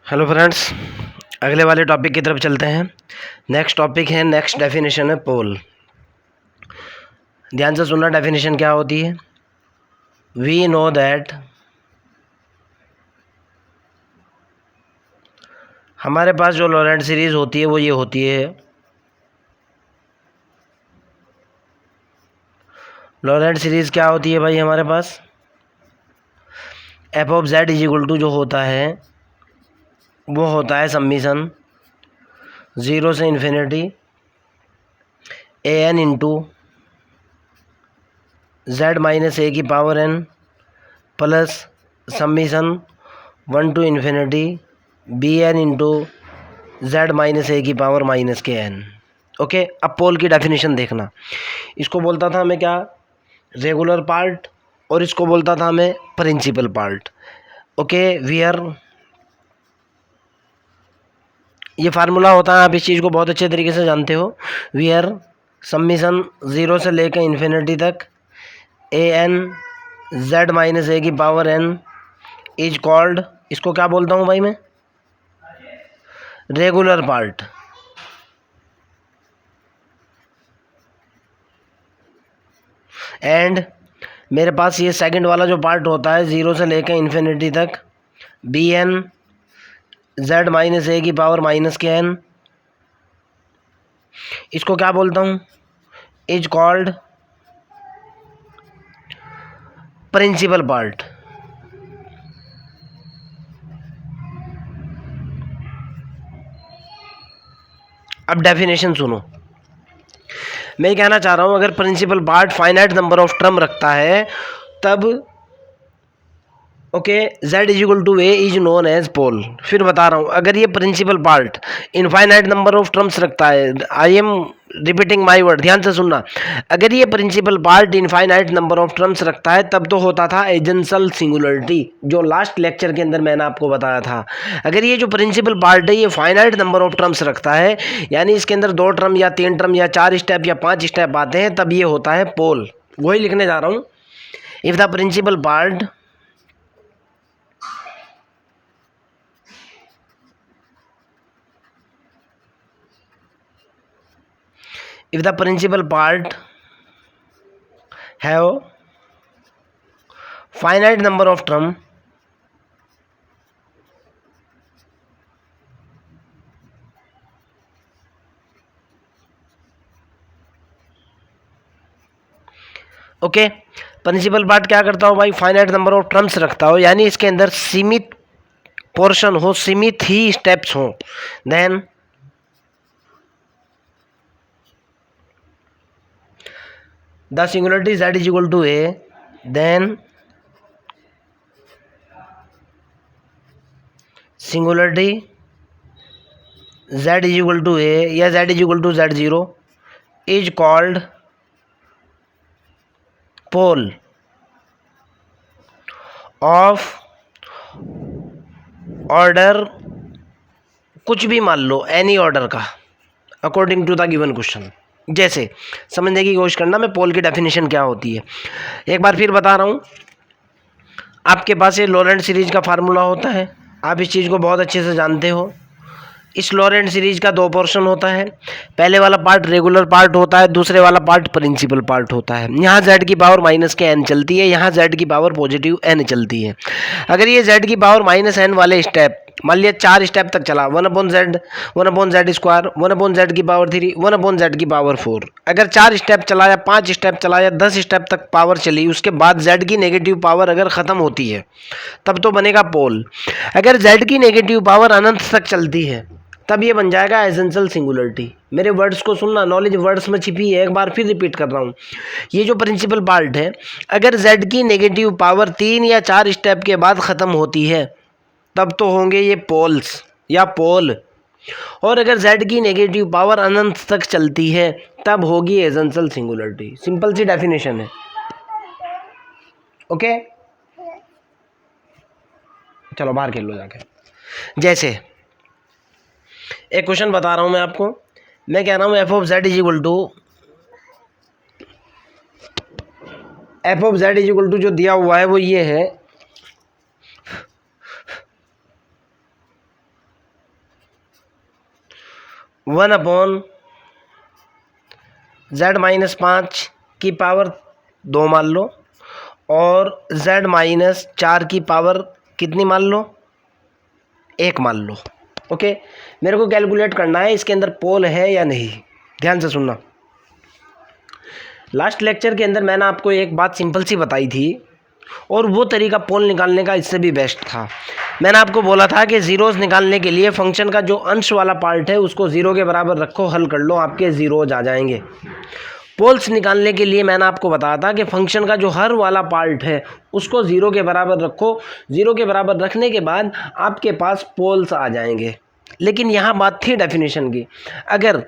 Hello friends, अगले वाले topic की तरफ चलते हैं। नेक्स्ट टॉपिक है, नेक्स्ट डेफिनेशन है पोल। ध्यान से सुनना, डेफिनेशन क्या होती है। वी नो दैट हमारे पास जो लॉरेंट सीरीज होती है वो ये होती है। लॉरेंट सीरीज क्या होती है भाई हमारे पास? F of Z is equal to जो होता है वो होता है सम्मिशन 0 से infinity A N into Z minus A की power N plus summation 1 to infinity B N into Z minus A की पावर माइनस के एन। ओके, अब पोल की डेफिनेशन देखना। इसको बोलता था हमें क्या? रेगुलर पार्ट, और इसको बोलता था हमें प्रिंसिपल पार्ट। ओके, वियर ये फार्मूला होता है, आप इस चीज़ को बहुत अच्छे तरीके से जानते हो। वियर सम्मिशन 0 से लेकर इन्फिनिटी तक ए एन जेड माइनस ए की पावर एन इज कॉल्ड, इसको क्या बोलता हूँ भाई मैं? Regular part. एंड मेरे पास ये सेकंड वाला जो पार्ट होता है 0 से लेकर इन्फिनिटी तक B N Z minus A की पावर माइनस के एन, इसको क्या बोलता हूँ? Is called principal part. अब डेफिनेशन सुनो, मैं कहना चाह रहा हूँ अगर principal part finite number of term रखता है तब okay Z is equal to A is known as pole. फिर बता रहा हूँ, अगर ये principal part infinite number of terms रखता है, I am repeating my word, ध्यान से सुनना। अगर ये principal part infinite number of terms रखता है तब तो होता था एजेंशियल सिंगुलरिटी, जो लास्ट लेक्चर के अंदर मैंने आपको बताया था। अगर ये जो प्रिंसिपल पार्ट है ये फाइनाइट नंबर ऑफ टर्म्स रखता है, यानी इसके अंदर 2 टर्म या 3 टर्म या 4 स्टेप या 5 स्टेप आते हैं, तब ये होता है पोल। वही लिखने जा रहा हूँ। If the principal part if the principal part have finite number of term okay, principal part क्या करता हो भाई? फाइनाइट नंबर ऑफ टर्म्स रखता हो, यानी इसके अंदर सीमित पोर्शन हो, सीमित ही स्टेप्स हो, then the singularity z is equal to a, then singularity z is equal to a या z is equal to z0 is called pole of order कुछ भी मान लो, एनी ऑर्डर का, according to the given question. जैसे समझने की कोशिश करना मैं पोल की डेफिनेशन क्या होती है। एक बार फिर बता रहा हूँ, आपके पास ये लॉरेंट सीरीज का फार्मूला होता है, आप इस चीज़ को बहुत अच्छे से जानते हो। इस लॉरेंट सीरीज का 2 पोर्शन होता है, पहले वाला पार्ट रेगुलर पार्ट होता है, दूसरे वाला पार्ट प्रिंसिपल पार्ट होता है। यहाँ z की पावर माइनस के n चलती है, यहाँ z की पावर पॉजिटिव n चलती है। अगर ये z की पावर माइनस n वाले स्टेप मान लिया 4 स्टेप तक चला, 1/z 1/z स्क्वायर 1/z की पावर 3 1/z की पावर 4, अगर 4 स्टेप चला या 5 स्टेप चला या 10 स्टेप तक पावर चली, उसके बाद z की नेगेटिव पावर अगर ख़त्म होती है तब तो बनेगा पोल। अगर z की नेगेटिव पावर अनंत तक चलती है तब ये बन जाएगा एसेंशियल सिंगुलरिटी। मेरे वर्ड्स को सुनना, नॉलेज वर्ड्स में छिपी है, एक बार फिर रिपीट कर रहा हूँ। ये जो प्रिंसिपल पार्ट है, अगर z की नेगेटिव पावर 3 या 4 स्टेप के बाद ख़त्म होती है तब तो होंगे ये पोल्स या पोल, और अगर z की नेगेटिव पावर अनंत तक चलती है तब होगी एसेंशियल सिंगुलरिटी। सिंपल सी डेफिनेशन है। ओके, चलो बाहर खेल लो जाके। जैसे एक क्वेश्चन बता रहा हूं मैं आपको, मैं कह रहा हूं F of Z is equal to जो दिया हुआ है वो ये है, 1/z-5 की पावर 2 मान लो, और z-4 की पावर कितनी मान लो, 1 मान लो। ओके, मेरे को कैलकुलेट करना है इसके अंदर पोल है या नहीं। ध्यान से सुनना। लास्ट लेक्चर के अंदर मैंने आपको एक बात सिंपल सी बताई थी, और वो तरीका पोल निकालने का इससे भी बेस्ट था। मैंने आपको बोला था कि ज़ीरोज़ निकालने के लिए फंक्शन का जो अंश वाला पार्ट है उसको ज़ीरो के बराबर रखो, हल कर लो, आपके ज़ीरोज आ जाएंगे। पोल्स निकालने के लिए मैंने आपको बताया था कि फंक्शन का जो हर वाला पार्ट है उसको ज़ीरो के बराबर रखो, ज़ीरो के बराबर रखने के बाद आपके पास पोल्स आ जाएंगे। लेकिन यहाँ बात थी डेफिनेशन की। अगर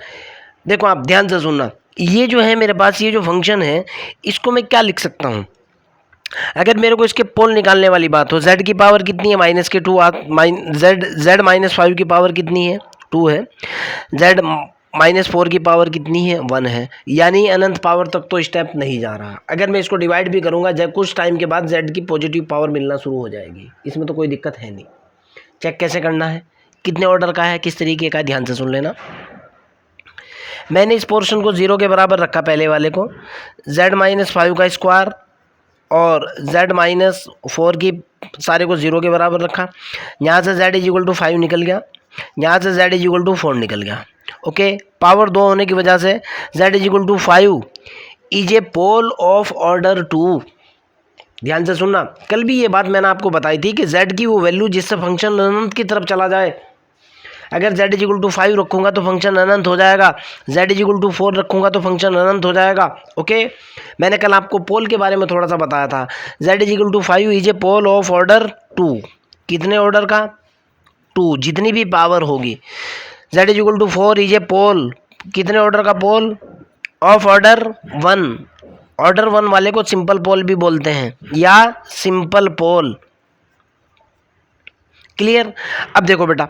देखो, आप ध्यान से सुनना, ये जो है मेरे पास ये जो फंक्शन है इसको मैं क्या लिख सकता हूँ। अगर मेरे को इसके पोल निकालने वाली बात हो, z की पावर कितनी है, -2, z-5 की पावर कितनी है, 2 है, z-4 की पावर कितनी है, 1 है, यानी अनंत पावर तक तो स्टेप नहीं जा रहा। अगर मैं इसको डिवाइड भी करूंगा, जब कुछ टाइम के बाद z की पॉजिटिव पावर मिलना शुरू हो जाएगी, इसमें तो कोई दिक्कत है नहीं। चेक कैसे करना है, कितने ऑर्डर का है, किस तरीके का है, ध्यान से सुन लेना। मैंने इस पोर्शन को 0 के बराबर रखा, पहले वाले को, z-5 का स्क्वायर और z-4 की सारे को 0 के बराबर रखा। यहाँ से z=5 निकल गया, यहाँ से z=4 निकल गया। ओके, पावर 2 होने की वजह से z=5 is a pole of order 2। ध्यान से सुनना, कल भी ये बात मैंने आपको बताई थी कि z की वो वैल्यू जिससे फंक्शन अनंत की तरफ चला जाए। अगर z=5 रखूँगा तो फंक्शन अनंत हो जाएगा, z=4 रखूँगा तो फंक्शन अनंत हो जाएगा। ओके, मैंने कल आपको पोल के बारे में थोड़ा सा बताया था। z=5 is a pole of order 2। कितने ऑर्डर का, 2, जितनी भी पावर होगी। z=4 इज ए पोल, कितने ऑर्डर का पोल, ऑफ ऑर्डर 1। ऑर्डर 1 वाले को सिंपल पोल भी बोलते हैं या सिंपल पोल। क्लियर। अब देखो बेटा,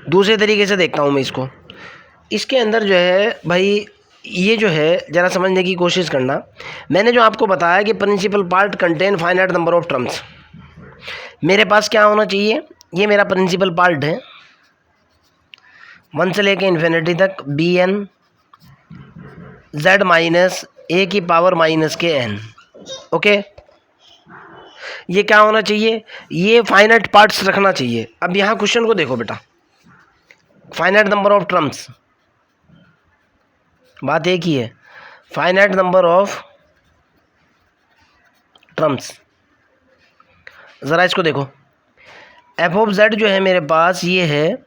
दूसरे तरीके से देखता हूँ मैं इसको। इसके अंदर जो है भाई, ये जो है ज़रा समझने की कोशिश करना। मैंने जो आपको बताया कि principal part contain finite number of terms, मेरे पास क्या होना चाहिए, ये मेरा प्रिंसिपल पार्ट है 1 से लेके इन्फिनिटी तक, bn z-a की पावर -n। ओके, ये क्या होना चाहिए, ये फाइनाइट पार्ट्स रखना चाहिए। अब यहाँ क्वेश्चन को देखो बेटा, फाइनाइट नंबर ऑफ टर्म्स, बात एक ही है, फाइनाइट नंबर ऑफ टर्म्स। ज़रा इसको देखो, f(z) जो है मेरे पास ये है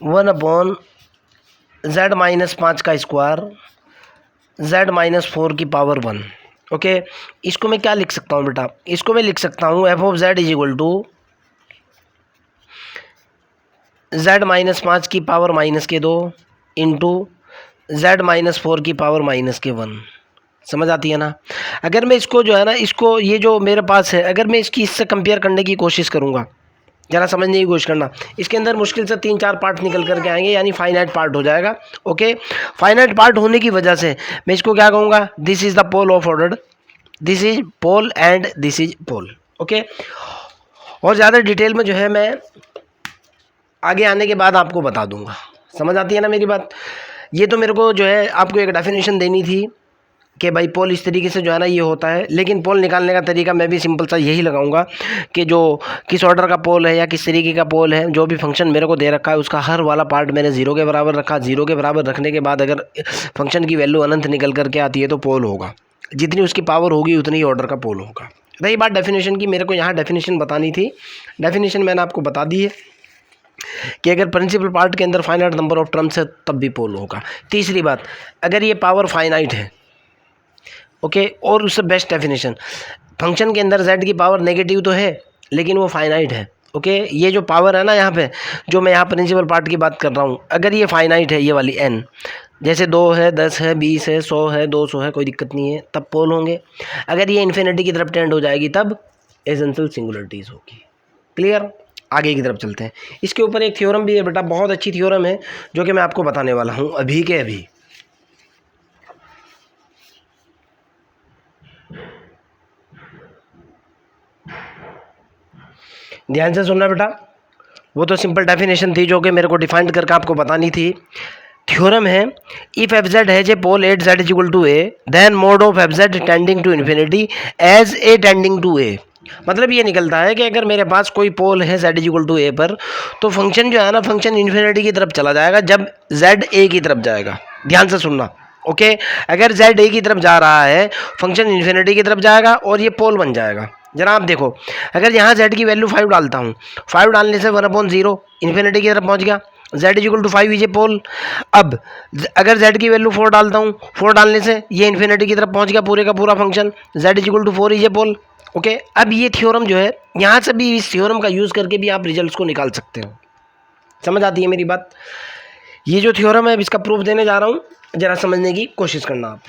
1/z-5 का स्क्वायर, z-4 की पावर 1। ओके, इसको मैं क्या लिख सकता हूँ बेटा, इसको मैं लिख सकता हूँ f(z) z-5 की पावर -2 इंटू z-4 की पावर -1। समझ आती है ना। अगर मैं इसको जो है ना, इसको ये जो मेरे पास है, अगर मैं इसकी इससे कंपेयर करने की कोशिश करूँगा, ज़रा समझने की कोशिश करना, इसके अंदर मुश्किल से 3-4 पार्ट निकल करके आएंगे, यानी फाइनाइट पार्ट हो जाएगा। ओके, फाइनाइट पार्ट होने की वजह से मैं इसको क्या कहूँगा, this is the pole of order, this is pole and this is pole. Okay, और ज़्यादा डिटेल में जो है मैं आगे आने के बाद आपको बता दूंगा। समझ आती है ना मेरी बात। ये तो मेरे को जो है आपको एक डेफिनेशन देनी थी कि भाई पोल इस तरीके से जो है ना ये होता है, लेकिन पोल निकालने का तरीका मैं भी सिंपल सा यही लगाऊंगा कि जो किस ऑर्डर का पोल है या किस तरीके का पोल है, जो भी फंक्शन मेरे को दे रखा है उसका हर वाला पार्ट मैंने 0 के बराबर रखा। 0 के बराबर रखने के बाद अगर फंक्शन की वैल्यू अनंत निकल करके आती है तो पोल होगा, जितनी उसकी पावर होगी उतनी ही ऑर्डर का पोल होगा। रही बात डेफिनेशन की, मेरे को यहाँ डेफिनेशन बतानी थी, डेफिनेशन मैंने आपको बता दी है कि अगर प्रिंसिपल पार्ट के अंदर फाइनाइट नंबर ऑफ टर्म्स है तब भी पोल होगा। तीसरी बात, अगर ये पावर फाइनाइट है, ओके, और उससे बेस्ट डेफिनेशन, फंक्शन के अंदर z की पावर नेगेटिव तो है लेकिन वो फाइनाइट है। ओके, ये जो पावर है ना यहाँ पे, जो मैं यहाँ प्रिंसिपल पार्ट की बात कर रहा हूँ, अगर ये फाइनाइट है, ये वाली n, जैसे 2 है, 10 है, 20 है, 100 है, 200 है, कोई दिक्कत नहीं है, तब पोल होंगे। अगर ये इन्फिनिटी की तरफ टेंड हो जाएगी तब एसेंशियल सिंगुलरिटीज होगी। क्लियर। आगे की तरफ चलते हैं। इसके ऊपर एक थ्योरम भी है बेटा, बहुत अच्छी थ्योरम है जो कि मैं आपको बताने वाला हूँ अभी के अभी। ध्यान से सुनना बेटा, वो तो सिंपल डेफिनेशन थी जो कि मेरे को डिफाइंड करके आपको बतानी थी। थ्योरम है if F Z has a pole at Z is equal to A then mod of F Z tending to infinity as A tending to A. मतलब ये निकलता है कि अगर मेरे पास कोई पोल है z इज इक्वल टू ए पर, तो फंक्शन जो है ना, फंक्शन इन्फिनिटी की तरफ चला जाएगा जब z a की तरफ जाएगा। ध्यान से सुनना, ओके। अगर z a की तरफ जा रहा है, फंक्शन इन्फिनिटी की तरफ जाएगा और ये पोल बन जाएगा। जरा आप देखो, अगर यहाँ z की वैल्यू 5 डालता हूँ, 5 डालने से 1/0 इन्फिनिटी की तरफ पहुँच गया, z is equal to 5 is a pole. अब अगर z की वैल्यू 4 डालता हूँ, 4 डालने से ये इन्फिनिटी की तरफ पहुँच गया पूरे का पूरा function, z is equal to 4 is a pole. Okay अब ये थ्योरम जो है, यहाँ से भी इस थ्योरम का यूज़ करके भी आप रिजल्ट्स को निकाल सकते हो। समझ आती है मेरी बात? ये जो थ्योरम है, अब इसका प्रूफ देने जा रहा हूँ, ज़रा समझने की कोशिश करना आप।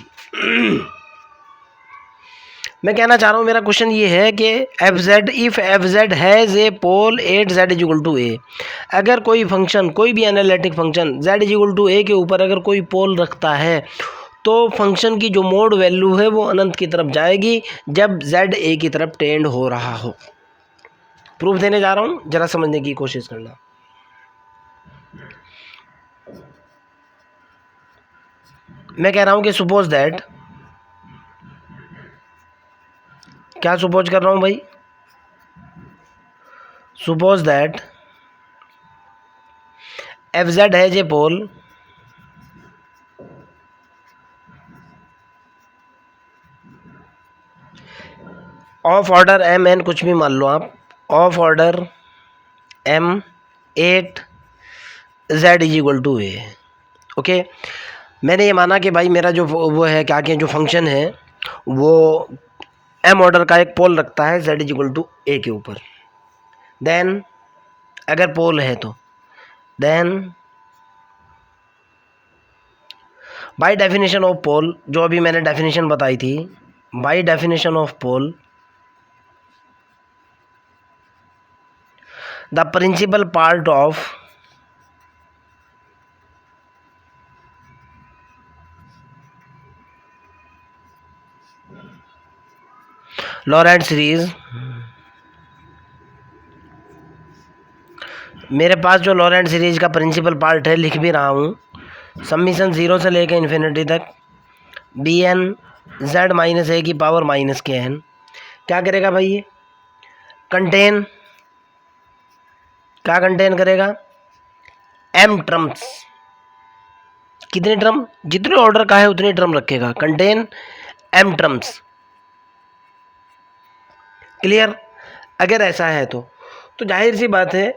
मैं कहना चाह रहा हूँ, मेरा क्वेश्चन ये है कि F Z if F Z has a pole at Z is equal to A. अगर कोई फंक्शन, कोई भी analytic function Z is equal to A के ऊपर अगर कोई पोल रखता है, तो फंक्शन की जो मोड वैल्यू है वो अनंत की तरफ जाएगी जब z a की तरफ टेंड हो रहा हो। प्रूफ देने जा रहा हूँ, ज़रा समझने की कोशिश करना। मैं कह रहा हूँ कि सपोज दैट, क्या सपोज कर रहा हूँ भाई? Suppose that F Z has a pole of order M N, कुछ भी मान लो आप, of order M at Z is equal to A. Okay, मैंने ये माना कि भाई मेरा जो वो है क्या कि जो फंक्शन है वो एम ऑर्डर का एक पोल रखता है Z is equal to A के ऊपर। देन अगर पोल है तो then by definition of pole, जो अभी मैंने डेफिनेशन बताई थी, by definition of pole the principal part of Laurent series, मेरे पास जो लॉरेंट सीरीज का प्रिंसिपल पार्ट है, लिख भी रहा हूँ, समीशन 0 से लेकर इन्फिनिटी तक B N Z minus A की पावर माइनस के एन, क्या करेगा भाई? ये कंटेन, क्या कंटेन करेगा? M terms. कितने टर्म? जितने ऑर्डर का है उतने टर्म रखेगा। Contain M terms. क्लियर? अगर ऐसा है तो जाहिर सी बात है,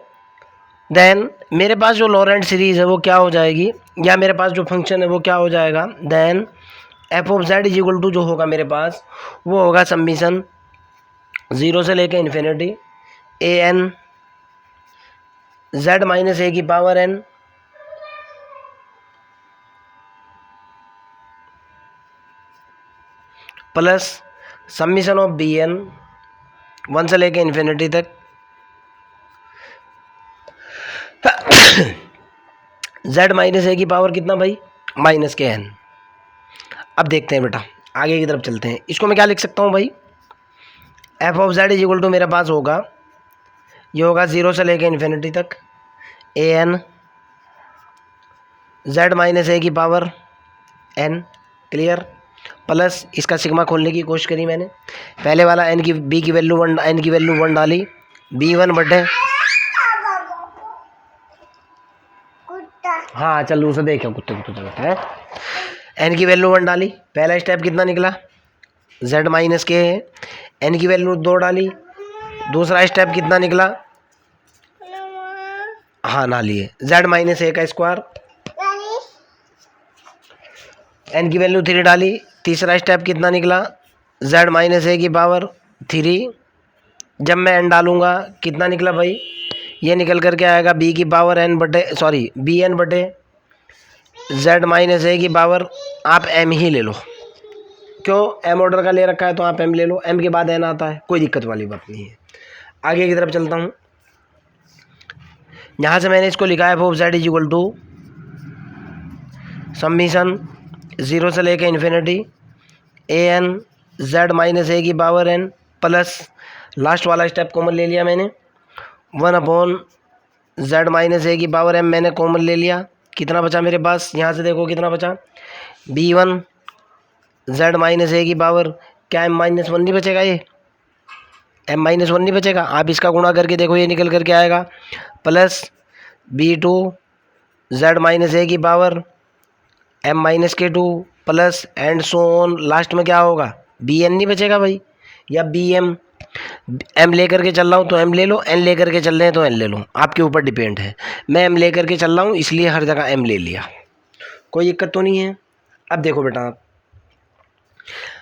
देन मेरे पास जो लॉरेंट सीरीज़ है वो क्या हो जाएगी, या मेरे पास जो फंक्शन है वो क्या हो जाएगा? Then F of Z is equal to जो होगा मेरे पास, वो होगा समीशन 0 से लेकर infinity A N Z minus A की power N plus summation of B N 1 से लेकर इन्फिनिटी तक जेड माइनस ए की पावर कितना भाई? माइनस के एन। अब देखते हैं बेटा, आगे की तरफ चलते हैं। इसको मैं क्या लिख सकता हूँ भाई? F of Z is equal to मेरे पास होगा, ये होगा 0 से लेकर इन्फिनिटी तक ए एन जेड माइनस ए की पावर एन। क्लियर? प्लस इसका सिग्मा खोलने की कोशिश करी मैंने, पहले वाला एन की बी की वैल्यू 1, एन की वैल्यू 1 डाली, b1 बटे, हाँ चलो उसे देखो, कुत्ते कुत्ते बैठा है। एन की वैल्यू 1 डाली, पहला स्टेप कितना निकला? z माइनस के है। एन की वैल्यू 2 डाली, दूसरा स्टेप कितना निकला? हाँ ना लिए z माइनस ए का स्क्वायर। एन की वैल्यू 3 डाली, तीसरा स्टेप कितना निकला? z माइनस ए की पावर 3। जब मैं एन डालूंगा कितना निकला भाई? ये निकल कर के आएगा b की पावर n बटे, सॉरी बी एन बटे z माइनस ए की पावर, आप m ही ले लो, क्यों? m ऑर्डर का ले रखा है तो आप m ले लो, m के बाद n आता है, कोई दिक्कत वाली बात नहीं है। आगे की तरफ चलता हूँ, यहाँ से मैंने इसको लिखा है F Z is equal to summation 0 से लेकर infinity A N Z minus A की पावर n प्लस लास्ट वाला स्टेप कॉमन ले लिया मैंने, 1/z माइनस ए की पावर m मैंने कॉमन ले लिया, कितना बचा मेरे पास, यहाँ से देखो कितना बचा, b1 z माइनस ए की पावर, क्या m माइनस 1 नहीं बचेगा, ये m माइनस 1 नहीं बचेगा। आप इसका गुणा करके देखो, ये निकल करके आएगा plus b2 z minus A की पावर m माइनस के 2 plus and so on, last में क्या होगा, bn नहीं बचेगा भाई, या bm, m लेकर के चल रहा हूँ तो m ले लो, n लेकर के चल रहे हैं तो n ले लो, आपके ऊपर डिपेंड है। मैं m लेकर के चल रहा हूँ इसलिए हर जगह m ले लिया, कोई दिक्कत तो नहीं है। अब देखो बेटा,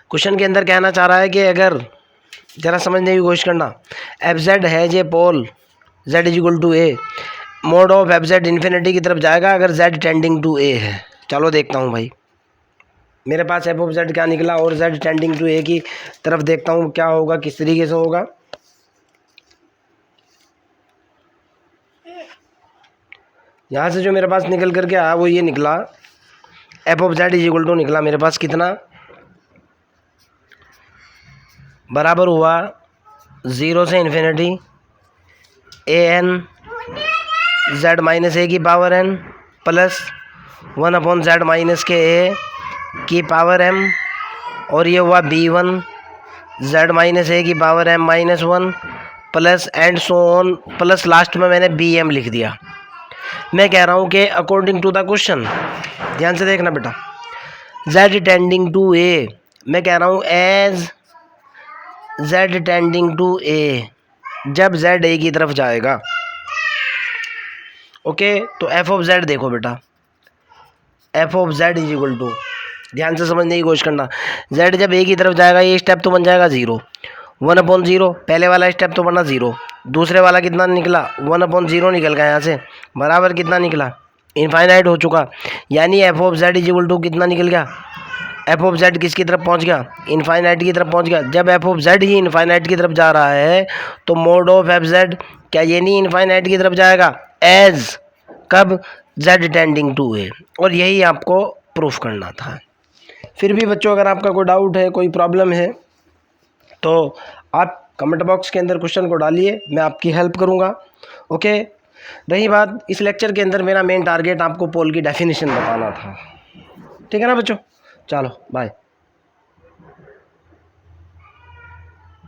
क्वेश्चन के अंदर कहना चाह रहा है कि अगर ज़रा समझने की कोशिश करना, एफ जेड है जे pole z is equal to A, mod of F Z infinity की तरफ जाएगा अगर z टेंडिंग टू ए है। चलो देखता हूँ भाई, मेरे पास एफ ऑफ जेड क्या निकला और z टेंडिंग टू ए की तरफ देखता हूँ क्या होगा, किस तरीके से होगा। यहाँ से जो मेरे पास निकल करके आया वो ये निकला, F of Z is equal to निकला मेरे पास कितना, बराबर हुआ 0 से infinity A N Z minus A की power n plus 1 upon Z minus के ए की पावर m, और ये हुआ b1 जेड माइनस ए की power m minus 1 plus and so on, plus last में मैंने bm लिख दिया। मैं कह रहा हूँ कि अकॉर्डिंग टू द क्वेश्चन, ध्यान से देखना बेटा, z टेंडिंग टू ए, मैं कह रहा हूँ एज z टेंडिंग टू ए, जब z a की तरफ जाएगा, ओके। तो एफ ऑफ जेड देखो बेटा, F of Z is equal to, ध्यान से समझने की कोशिश करना, z जब a की तरफ जाएगा ये स्टेप तो बन जाएगा 0, 1 अपॉन 0, पहले वाला स्टेप तो बना 0, दूसरे वाला कितना निकला 1 अपॉन 0 निकल गया यहाँ से, बराबर कितना निकला, इनफाइनाइट हो चुका, यानी F of Z is equal to कितना निकल गया, एफ ऑफ जेड किसकी तरफ पहुँच गया, इनफाइनाइट की तरफ पहुँच गया। जब F of Z he infinite की तरफ जा रहा है तो मोड ऑफ एफ जेड क्या ये नहीं इनफाइनाइट की तरफ जाएगा, एज कब, z टेंडिंग टू ए, और यही आपको प्रूफ करना था। फिर भी बच्चों अगर आपका कोई डाउट है, कोई प्रॉब्लम है तो आप कमेंट बॉक्स के अंदर क्वेश्चन को डालिए, मैं आपकी हेल्प करूँगा, ओके। रही बात, इस लेक्चर के अंदर मेरा मेन टारगेट आपको पोल की डेफिनेशन बताना था, ठीक है ना बच्चों, चलो बाय।